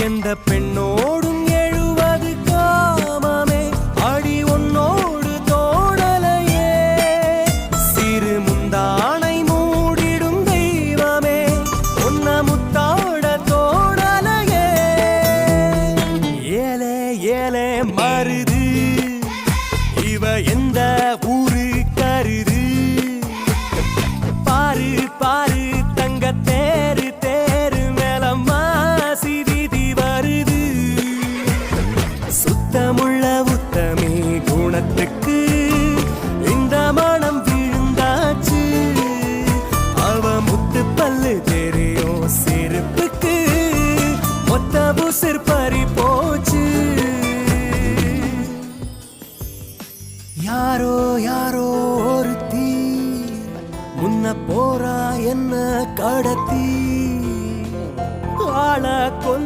எந்த பெண்ணோடும் எழுவது காமமே அடி உன்னோடு தோடலையே சிறு முந்தானை மூடிடும் தெய்வமே உன்ன முத்தாட தோடலையே ஏலே ஏலே மருது இவ எந்த ஊரு கருது பாரு பாரு தங்க தேரு தேரு மேலம்மா சிவிதி வருது சுத்தமுள்ள உத்தமே குணத்துக்கு இந்த மனம் விழுந்தாச்சு அவ முத்து பல்லு தெரியும் செருப்புக்கு மொத்த உசிர் பறி போச்சு யாரோ யாரோ ஒருத்தி முன்ன போறா என்ன கடத்தி ஆள